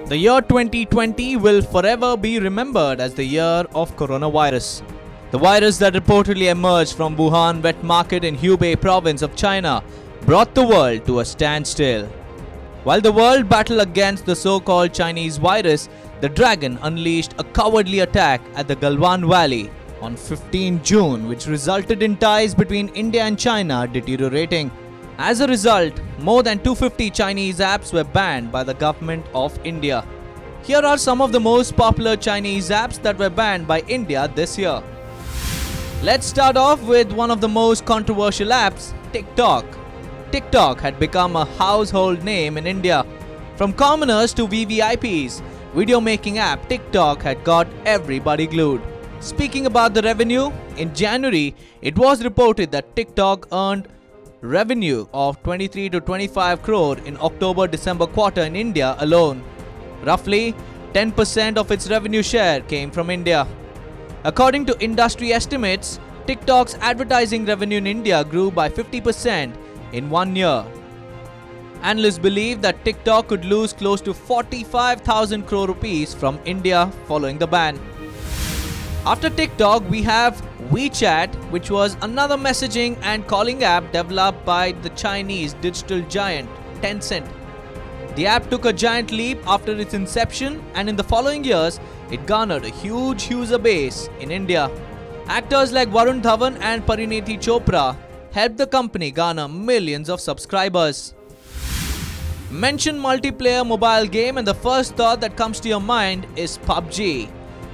The year 2020 will forever be remembered as the year of coronavirus. The virus that reportedly emerged from Wuhan wet market in Hubei province of China brought the world to a standstill. While the world battled against the so-called Chinese virus, the dragon unleashed a cowardly attack at the Galwan Valley on 15 June, which resulted in ties between India and China deteriorating. As a result, more than 250 Chinese apps were banned by the government of India. Here are some of the most popular Chinese apps that were banned by India this year. Let's start off with one of the most controversial apps, TikTok. TikTok had become a household name in India. From commoners to VVIPs, video making app TikTok had got everybody glued. Speaking about the revenue, in January, it was reported that TikTok earned revenue of 23 to 25 crore in October-December quarter in India alone. Roughly 10% of its revenue share came from India. According to industry estimates, TikTok's advertising revenue in India grew by 50% in 1 year. Analysts believe that TikTok could lose close to 45,000 crore rupees from India following the ban. After TikTok, we have WeChat, which was another messaging and calling app developed by the Chinese digital giant Tencent. The app took a giant leap after its inception, and in the following years, it garnered a huge user base in India. Actors like Varun Dhawan and Parineeti Chopra helped the company garner millions of subscribers. Mention multiplayer mobile game and the first thought that comes to your mind is PUBG.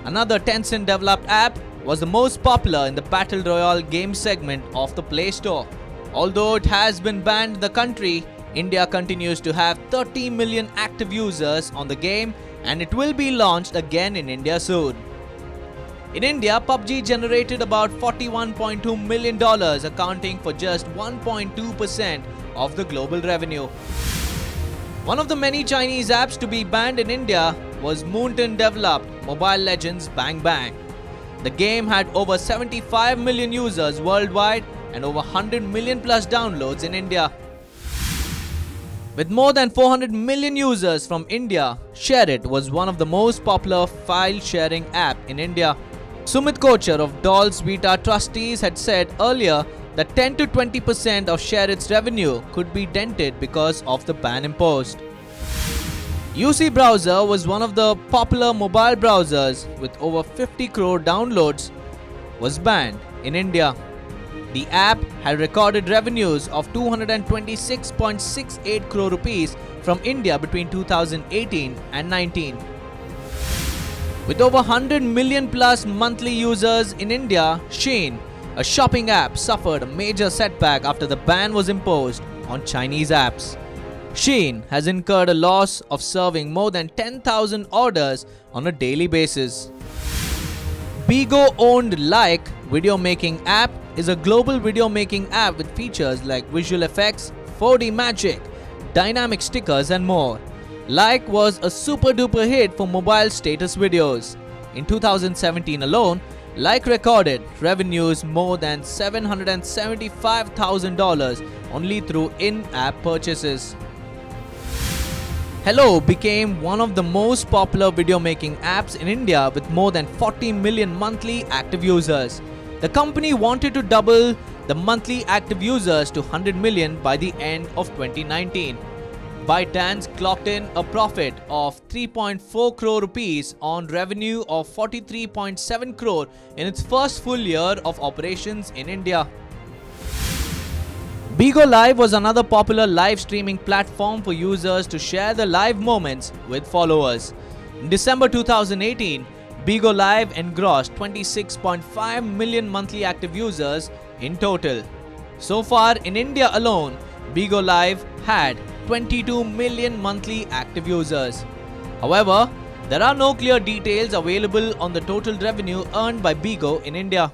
Another Tencent developed app was the most popular in the Battle Royale game segment of the Play Store. Although it has been banned in the country, India continues to have 30 million active users on the game, and it will be launched again in India soon. In India, PUBG generated about $41.2 million, accounting for just 1.2% of the global revenue. One of the many Chinese apps to be banned in India was Moonton developed Mobile Legends Bang Bang. The game had over 75 million users worldwide and over 100 million plus downloads in India. With more than 400 million users from India, ShareIt was one of the most popular file sharing app in India. Sumit Kochhar of Dolls Vita Trustees had said earlier that 10 to 20% of ShareIt's revenue could be dented because of the ban imposed. UC Browser was one of the popular mobile browsers with over 50 crore downloads was banned in India. The app had recorded revenues of 226.68 crore rupees from India between 2018 and 19. With over 100 million plus monthly users in India, Shein, a shopping app, suffered a major setback after the ban was imposed on Chinese apps. Shein has incurred a loss of serving more than 10,000 orders on a daily basis. Bigo-owned Like video making app is a global video making app with features like visual effects, 4D magic, dynamic stickers and more. Like was a super duper hit for mobile status videos. In 2017 alone, Like recorded revenues more than $775,000 only through in-app purchases. Hello became one of the most popular video making apps in India with more than 40 million monthly active users. The company wanted to double the monthly active users to 100 million by the end of 2019. ByteDance clocked in a profit of 3.4 crore rupees on revenue of 43.7 crore in its first full year of operations in India. Bigo Live was another popular live streaming platform for users to share their live moments with followers. In December 2018, Bigo Live engrossed 26.5 million monthly active users in total. So far in India alone, Bigo Live had 22 million monthly active users. However, there are no clear details available on the total revenue earned by Bigo in India.